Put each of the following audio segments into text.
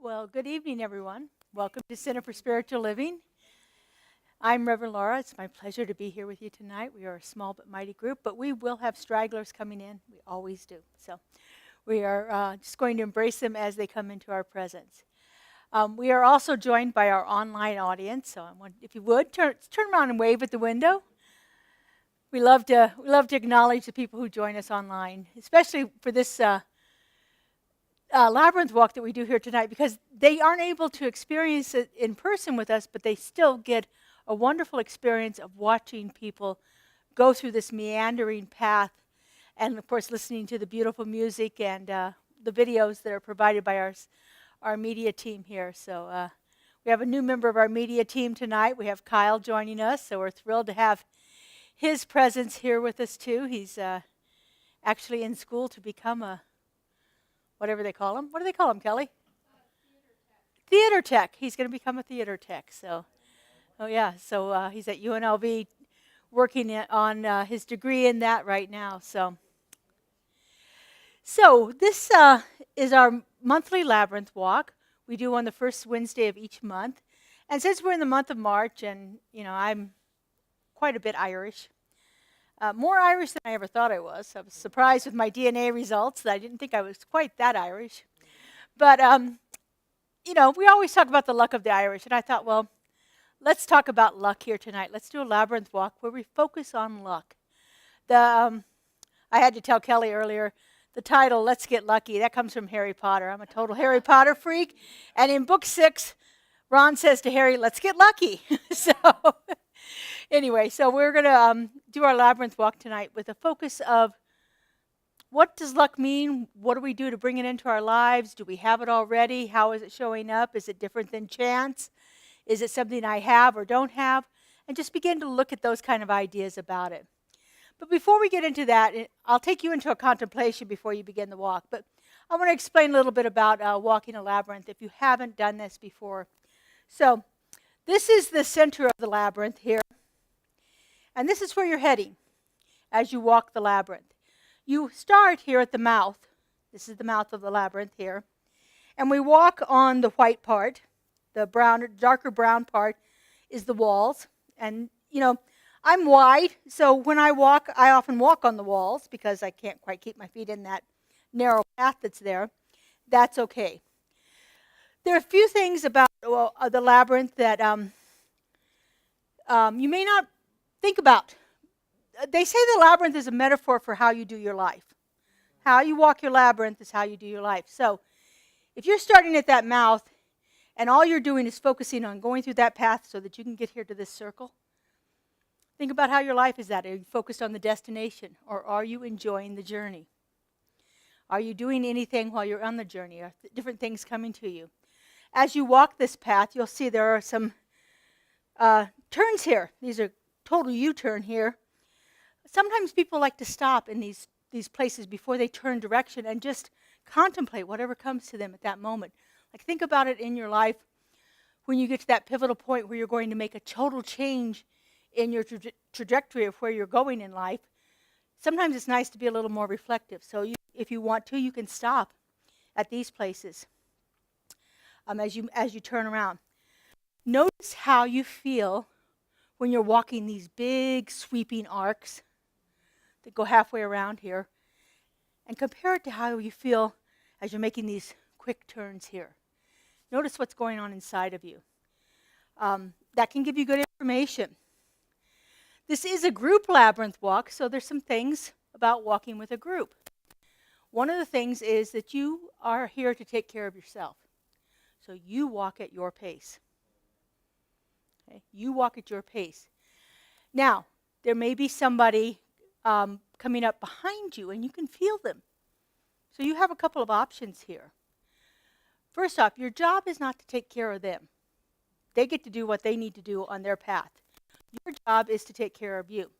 Well, good evening, everyone. Welcome to Center for Spiritual Living. I'm Reverend Laura. It's my pleasure to be here with you tonight. We are a small but mighty group, but we will have stragglers coming in. We always do. So we are just going to embrace them as they come into our presence. We are also joined by our online audience. So if you would, turn around and wave at the window. We love to acknowledge the people who join us online, especially for this Labyrinth walk that we do here tonight, because they aren't able to experience it in person with us, but they still get a wonderful experience of watching people go through this meandering path, and of course listening to the beautiful music and the videos that are provided by our media team here. So we have a new member of our media team tonight. We have Kyle joining us, so we're thrilled to have his presence here with us too. He's actually in school to become a whatever they call him. What do they call him, Kelly? Theater tech. He's going to become a theater tech. So, So he's at UNLV working on his degree in that right now. So this is our monthly Labyrinth walk. We do on the first Wednesday of each month. And since we're in the month of March, and I'm quite a bit Irish, more Irish than I ever thought I was. I was surprised with my DNA results that I didn't think I was quite that Irish. But, we always talk about the luck of the Irish. And I thought, well, let's talk about luck here tonight. Let's do a Labyrinth walk where we focus on luck. I had to tell Kelly earlier, the title, Let's Get Lucky, that comes from Harry Potter. I'm a total Harry Potter freak. And in book 6, Ron says to Harry, let's get lucky. Anyway, so we're going to do our Labyrinth walk tonight with a focus of what does luck mean? What do we do to bring it into our lives? Do we have it already? How is it showing up? Is it different than chance? Is it something I have or don't have? And just begin to look at those kind of ideas about it. But before we get into that, I'll take you into a contemplation before you begin the walk. But I want to explain a little bit about walking a labyrinth if you haven't done this before. So this is the center of the labyrinth here. And this is where you're heading as you walk the labyrinth. You start here at the mouth. This is the mouth of the labyrinth here. And we walk on the white part. The darker brown part is the walls. And, I'm wide, so when I walk, I often walk on the walls because I can't quite keep my feet in that narrow path that's there. That's okay. There are a few things about the labyrinth that you may not think about. They say the labyrinth is a metaphor for how you do your life. How you walk your labyrinth is how you do your life. So if you're starting at that mouth and all you're doing is focusing on going through that path so that you can get here to this circle, think about how your life is at. Are you focused on the destination, or are you enjoying the journey? Are you doing anything while you're on the journey? Are different things coming to you? As you walk this path, you'll see there are some turns here. These are total U-turn here. Sometimes people like to stop in these places before they turn direction and just contemplate whatever comes to them at that moment. Like, think about it in your life when you get to that pivotal point where you're going to make a total change in your trajectory of where you're going in life. Sometimes it's nice to be a little more reflective. So if you want to, you can stop at these places as you turn around. Notice how you feel when you're walking these big sweeping arcs that go halfway around here, and compare it to how you feel as you're making these quick turns here. Notice what's going on inside of you. That can give you good information. This is a group labyrinth walk, so there's some things about walking with a group. One of the things is that you are here to take care of yourself. So you walk at your pace. Okay? You walk at your pace. Now, there may be somebody coming up behind you, and you can feel them. So you have a couple of options here. First off, your job is not to take care of them. They get to do what they need to do on their path. Your job is to take care of you.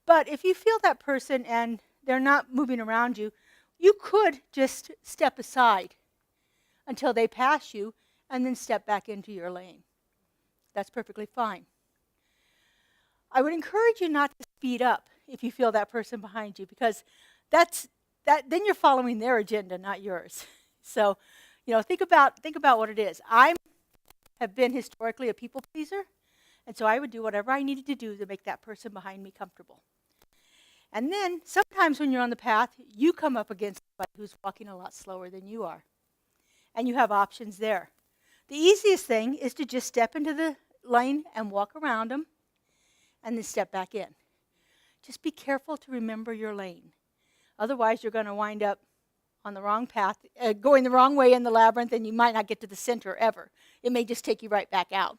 But if you feel that person and they're not moving around you, you could just step aside until they pass you and then step back into your lane. That's perfectly fine. I would encourage you not to speed up if you feel that person behind you, because then you're following their agenda, not yours. So, think about what it is. I have been historically a people pleaser, and so I would do whatever I needed to do to make that person behind me comfortable. And then sometimes when you're on the path, you come up against somebody who's walking a lot slower than you are, and you have options there. The easiest thing is to just step into the lane and walk around them, and then step back in. Just be careful to remember your lane. Otherwise, you're going to wind up on the wrong path, going the wrong way in the labyrinth, and you might not get to the center ever. It may just take you right back out.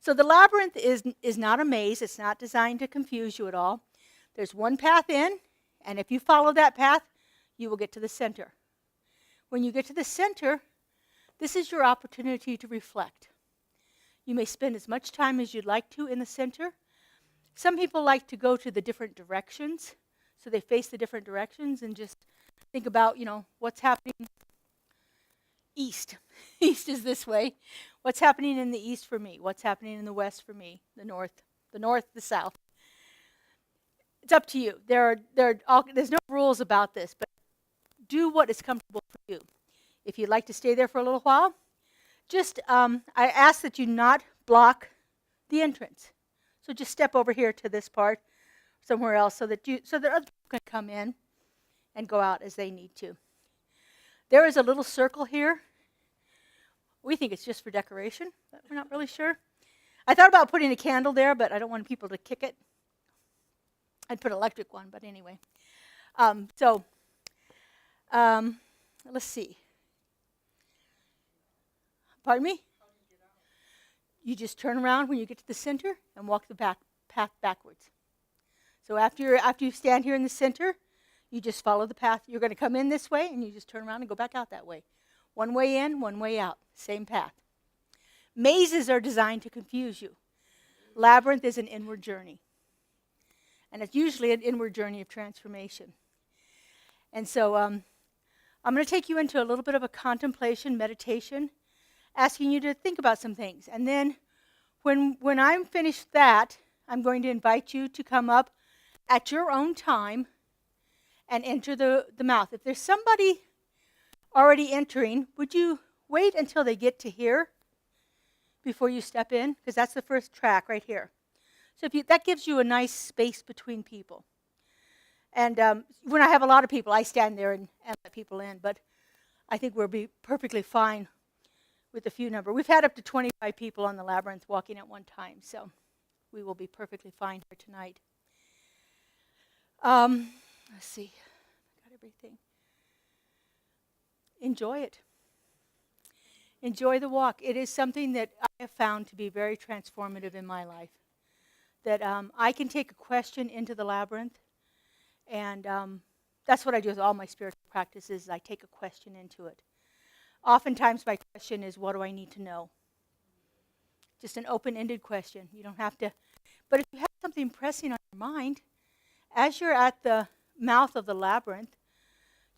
So the labyrinth is not a maze. It's not designed to confuse you at all. There's one path in, and if you follow that path, you will get to the center. When you get to the center, this is your opportunity to reflect. You may spend as much time as you'd like to in the center. Some people like to go to the different directions, so they face the different directions and just think about, what's happening east. East is this way. What's happening in the east for me? What's happening in the west for me? The north, the south. It's up to you. There's no rules about this, but do what is comfortable for you. If you'd like to stay there for a little while, just I ask that you not block the entrance. So just step over here to this part, somewhere else, so that other people can come in and go out as they need to. There is a little circle here. We think it's just for decoration, but we're not really sure. I thought about putting a candle there, but I don't want people to kick it. I'd put an electric one, but anyway. Let's see. Pardon me? You just turn around when you get to the center and walk the path backwards. So after you stand here in the center, you just follow the path. You're going to come in this way, and you just turn around and go back out that way. One way in, one way out. Same path. Mazes are designed to confuse you. Labyrinth is an inward journey. And it's usually an inward journey of transformation. And so I'm going to take you into a little bit of a contemplation, meditation, asking you to think about some things. And then when I'm finished that, I'm going to invite you to come up at your own time and enter the mouth. If there's somebody already entering, would you wait until they get to here before you step in? Because that's the first track right here. So that gives you a nice space between people. And when I have a lot of people, I stand there and let people in. But I think we'll be perfectly fine with a few number. We've had up to 25 people on the Labyrinth walking at one time. So we will be perfectly fine here tonight. Let's see. I got everything. Enjoy it. Enjoy the walk. It is something that I have found to be very transformative in my life. That I can take a question into the labyrinth, and that's what I do with all my spiritual practices. I take a question into it. Oftentimes my question is, what do I need to know? Just an open-ended question. You don't have to, but if you have something pressing on your mind, as you're at the mouth of the labyrinth,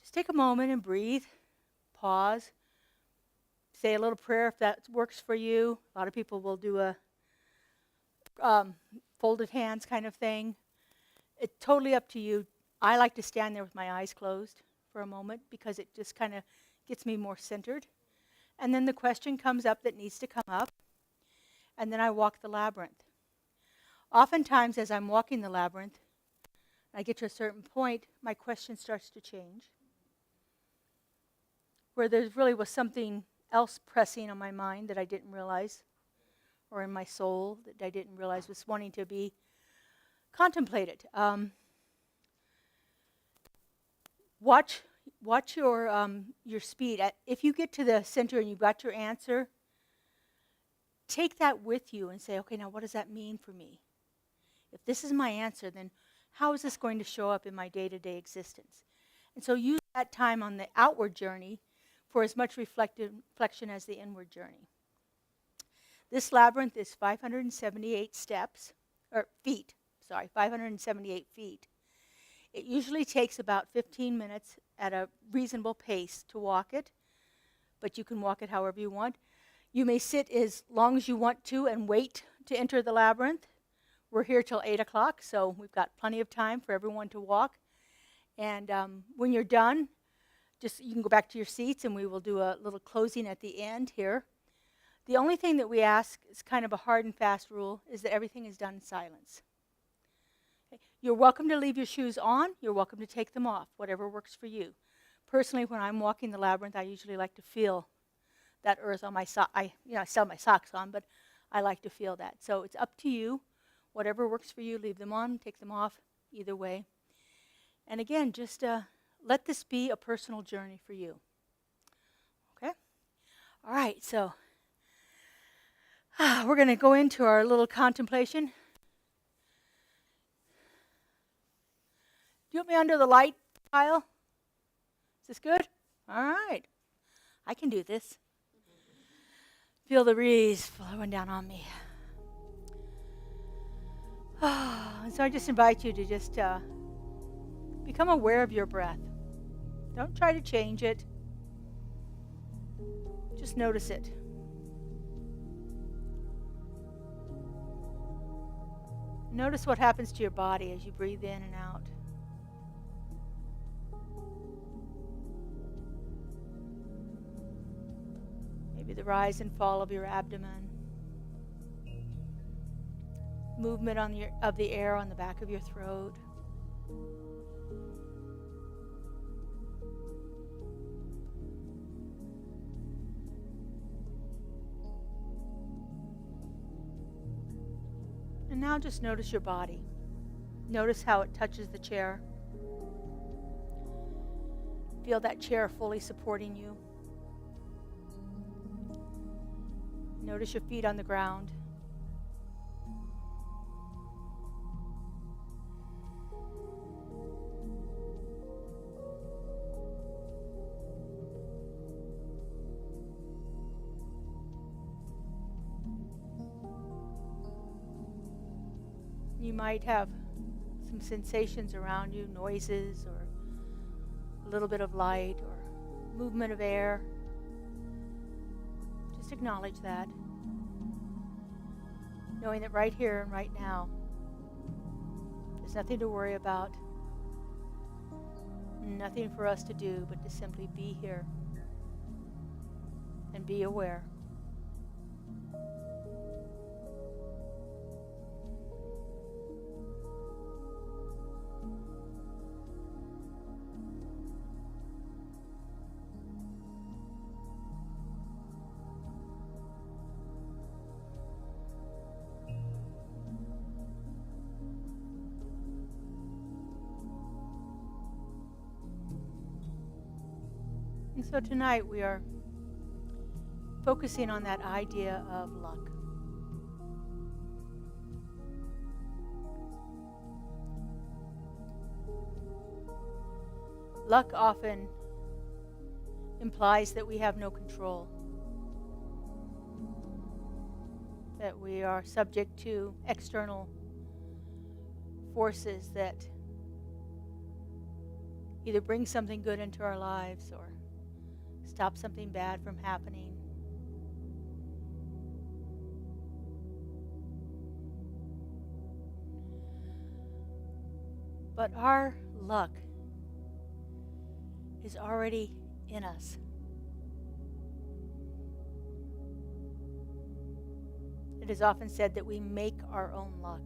just take a moment and breathe, pause, say a little prayer if that works for you. A lot of people will do a folded hands kind of thing. It's totally up to you. I like to stand there with my eyes closed for a moment because it just kind of gets me more centered. And then the question comes up that needs to come up, and then I walk the labyrinth. Oftentimes as I'm walking the labyrinth, I get to a certain point, my question starts to change. Where there really was something else pressing on my mind that I didn't realize, or in my soul that I didn't realize was wanting to be contemplated. Watch your speed. If you get to the center and you've got your answer, take that with you and say, okay, now what does that mean for me? If this is my answer, then how is this going to show up in my day-to-day existence? And so use that time on the outward journey for as much reflection as the inward journey. This labyrinth is 578 feet. 578 feet. It usually takes about 15 minutes at a reasonable pace to walk it, but you can walk it however you want. You may sit as long as you want to and wait to enter the labyrinth. We're here till 8 o'clock, so we've got plenty of time for everyone to walk. And when you're done, just you can go back to your seats and we will do a little closing at the end here. The only thing that we ask is kind of a hard and fast rule is that everything is done in silence. Okay. You're welcome to leave your shoes on. You're welcome to take them off, whatever works for you. Personally, when I'm walking the labyrinth, I usually like to feel that earth on my sock. I still have my socks on, but I like to feel that. So it's up to you. Whatever works for you, leave them on, take them off, either way. And again, just let this be a personal journey for you. Okay? All right, so we're going to go into our little contemplation. Do you want me under the light pile? Is this good? All right. I can do this. Feel the breeze flowing down on me. So I just invite you to just become aware of your breath. Don't try to change it. Just notice it. Notice what happens to your body as you breathe in and out. Maybe the rise and fall of your abdomen. Movement of the air on the back of your throat. And now just notice your body. Notice how it touches the chair. Feel that chair fully supporting you. Notice your feet on the ground. You might have some sensations around you, noises or a little bit of light or movement of air. Just acknowledge that. Knowing that right here and right now, there's nothing to worry about. Nothing for us to do but to simply be here and be aware. And so tonight we are focusing on that idea of luck. Luck often implies that we have no control, that we are subject to external forces that either bring something good into our lives or stop something bad from happening. But our luck is already in us. It is often said that we make our own luck.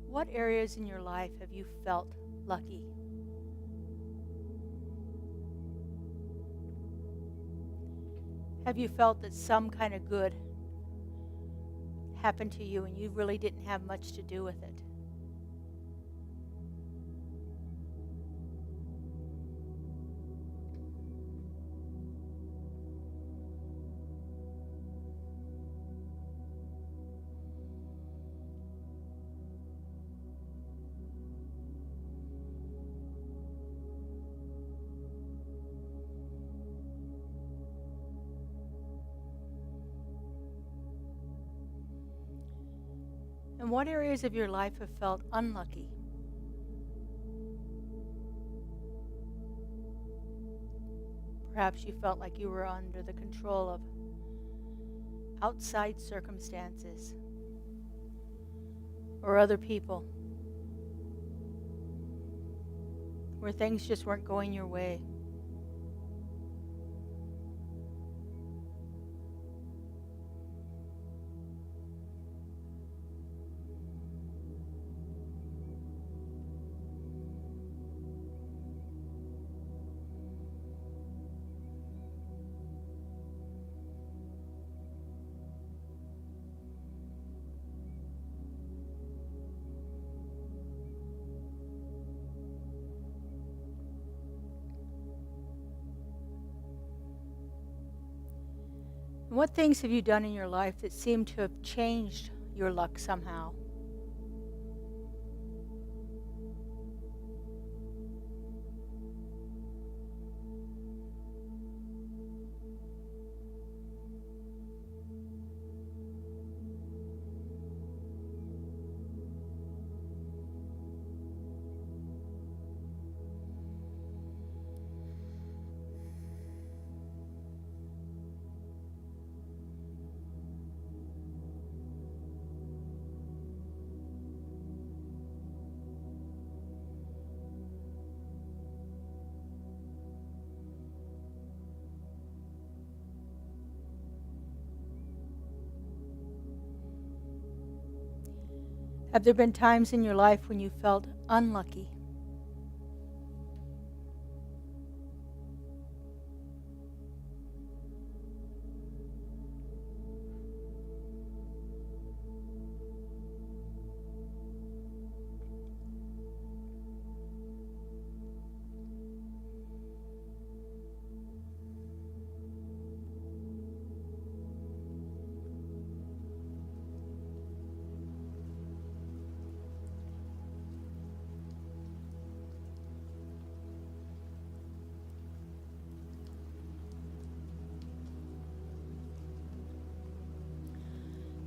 What areas in your life have you felt lucky? Have you felt that some kind of good happened to you and you really didn't have much to do with it? And what areas of your life have felt unlucky? Perhaps you felt like you were under the control of outside circumstances or other people, where things just weren't going your way. And what things have you done in your life that seem to have changed your luck somehow? Have there been times in your life when you felt unlucky?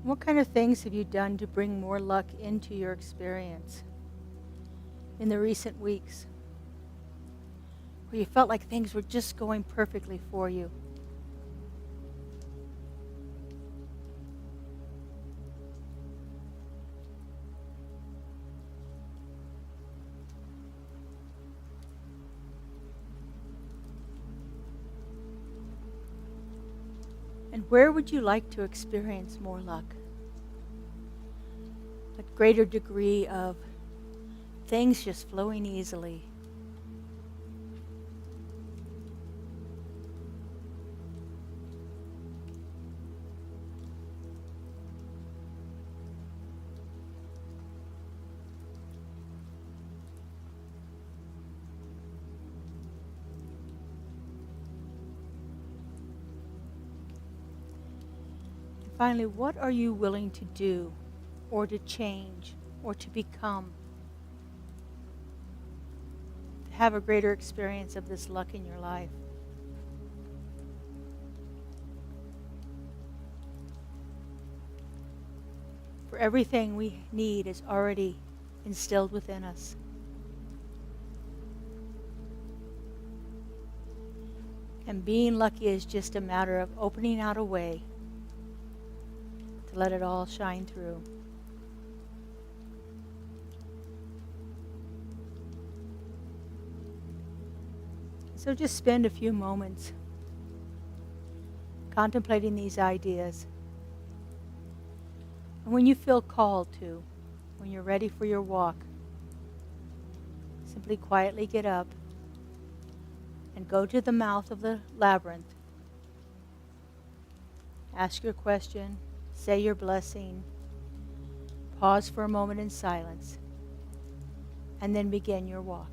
What kind of things have you done to bring more luck into your experience in the recent weeks, where you felt like things were just going perfectly for you? And where would you like to experience more luck? A greater degree of things just flowing easily. Finally, what are you willing to do or to change or to become to have a greater experience of this luck in your life? For everything we need is already instilled within us. And being lucky is just a matter of opening out a way to let it all shine through. So just spend a few moments contemplating these ideas. And when you feel called to, when you're ready for your walk, simply quietly get up and go to the mouth of the labyrinth. Ask your question, say your blessing, pause for a moment in silence, and then begin your walk.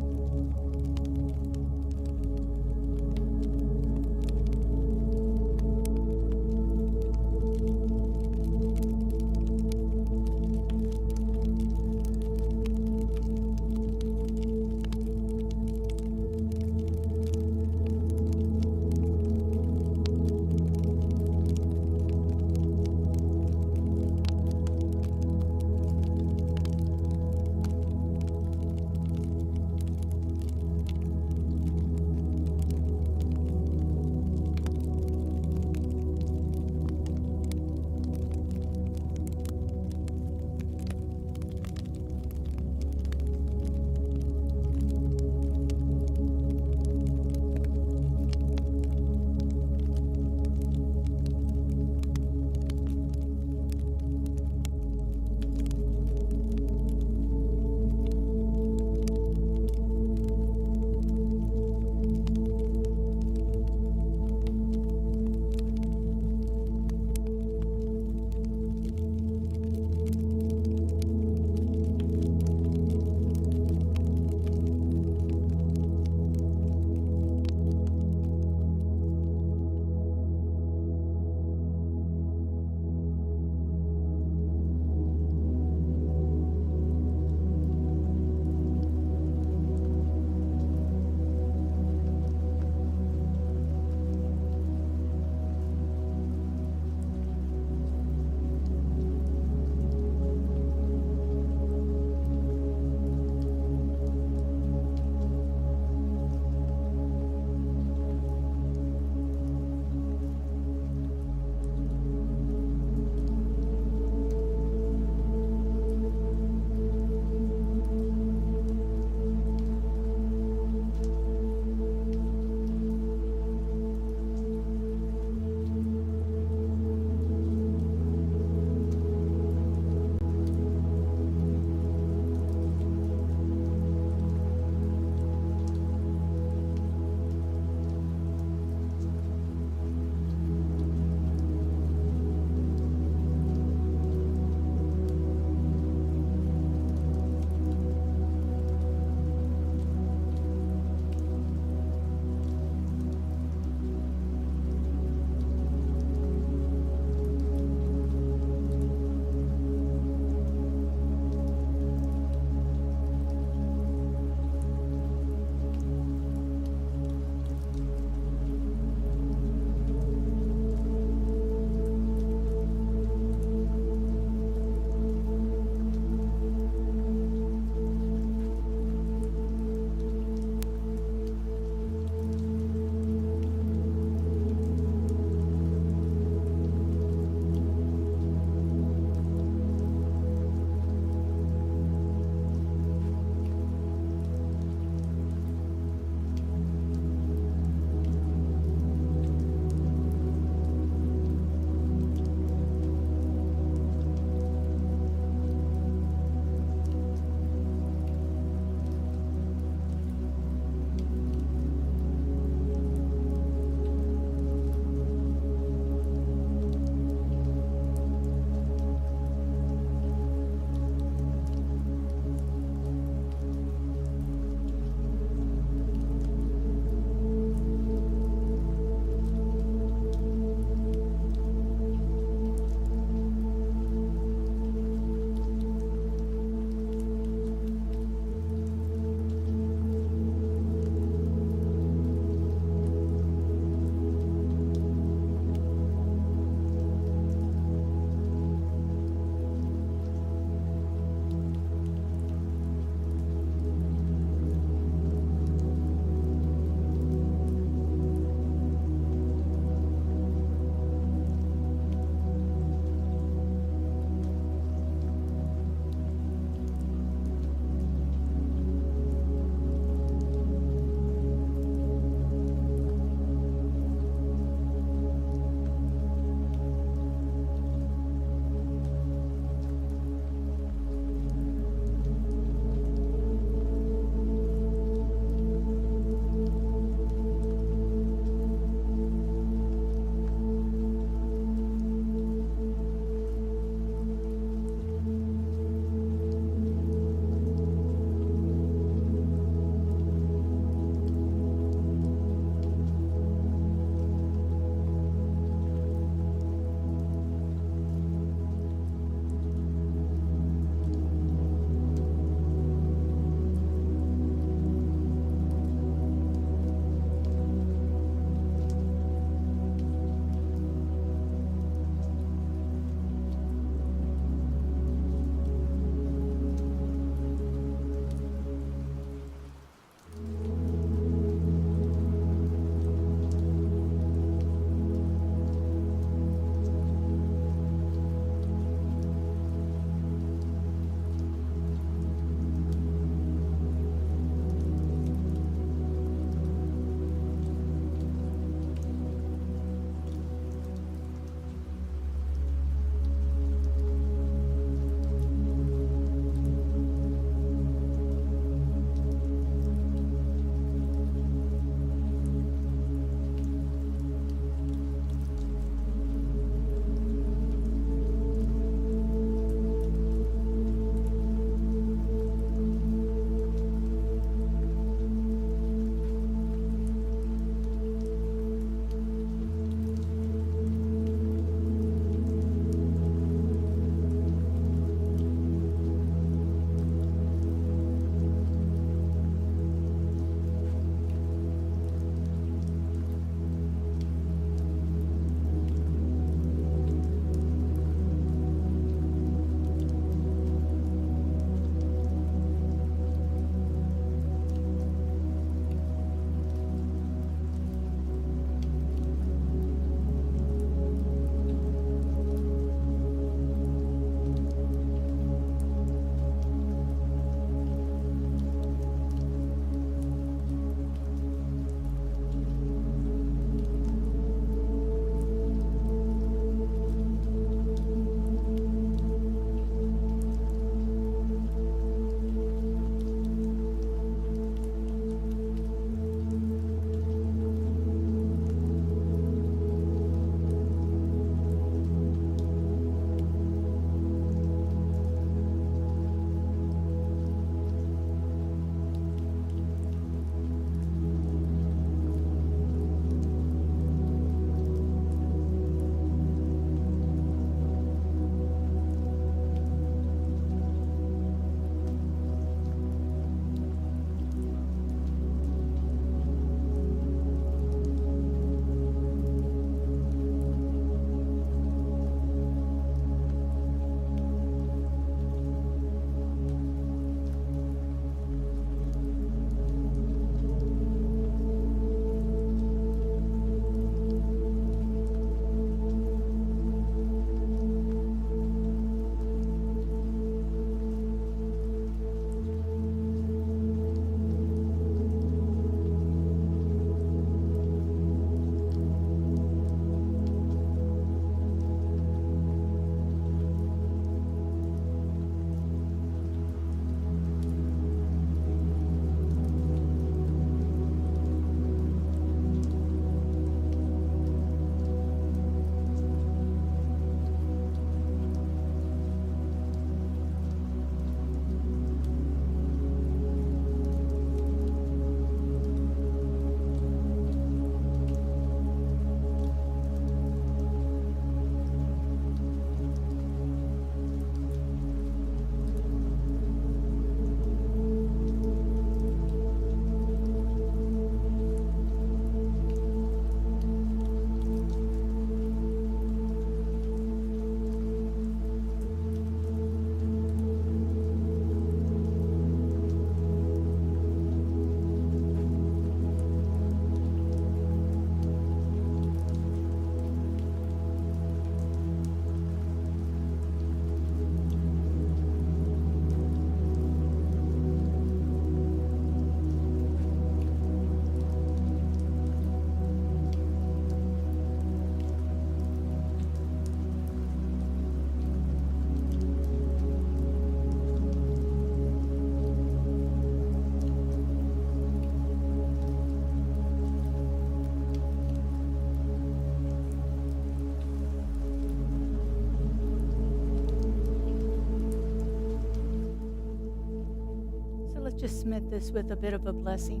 just submit this with a bit of a blessing.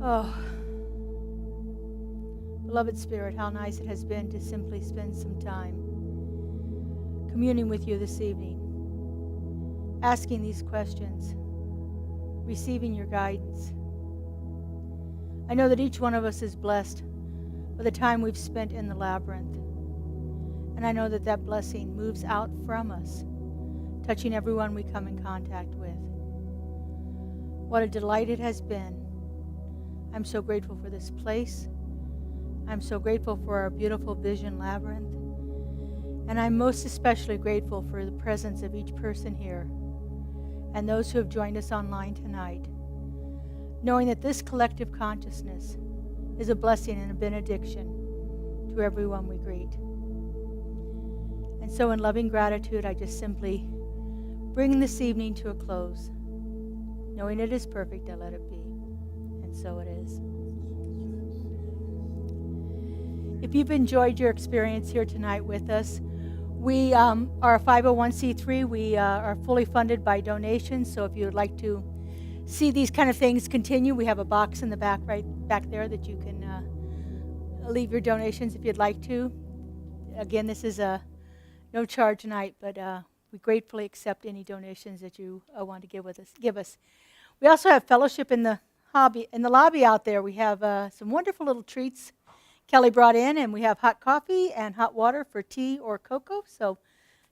Oh, beloved Spirit, how nice it has been to simply spend some time communing with you this evening, asking these questions, receiving your guidance. I know that each one of us is blessed by the time we've spent in the labyrinth. And I know that that blessing moves out from us, touching everyone we come in contact with. What a delight it has been. I'm so grateful for this place. I'm so grateful for our beautiful Vision Labyrinth. And I'm most especially grateful for the presence of each person here and those who have joined us online tonight, knowing that this collective consciousness is a blessing and a benediction to everyone we greet. And so in loving gratitude, I just simply bring this evening to a close. Knowing it is perfect, I let it be. And so it is. If you've enjoyed your experience here tonight with us, we are a 501c3. We are fully funded by donations. So if you would like to see these kind of things continue, we have a box in the back, right back there, that you can leave your donations if you'd like to. Again, this is a no charge night, but we gratefully accept any donations that you want to give us. We also have fellowship in the lobby out there. We have some wonderful little treats Kelly brought in, and we have hot coffee and hot water for tea or cocoa. So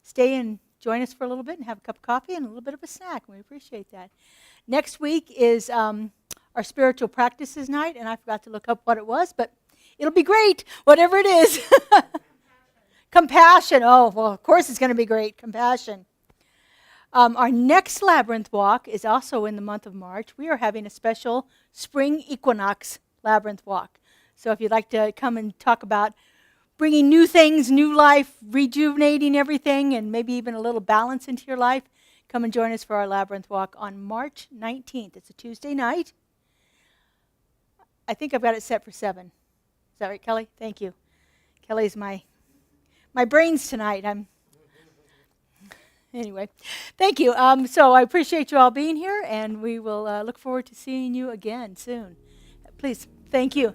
stay and join us for a little bit and have a cup of coffee and a little bit of a snack. We appreciate that. Next week is our spiritual practices night, and I forgot to look up what it was, but it'll be great, whatever it is. Compassion. Oh, well, of course it's going to be great. Compassion. Our next Labyrinth walk is also in the month of March. We are having a special spring equinox Labyrinth walk. So if you'd like to come and talk about bringing new things, new life, rejuvenating everything, and maybe even a little balance into your life, come and join us for our Labyrinth walk on March 19th. It's a Tuesday night. I think I've got it set for 7. Is that right, Kelly? Thank you. Kelly's my brains tonight. Anyway, thank you. So I appreciate you all being here, and we will look forward to seeing you again soon. Please, thank you.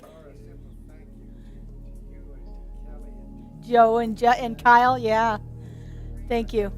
Joe and Kyle, yeah. Thank you.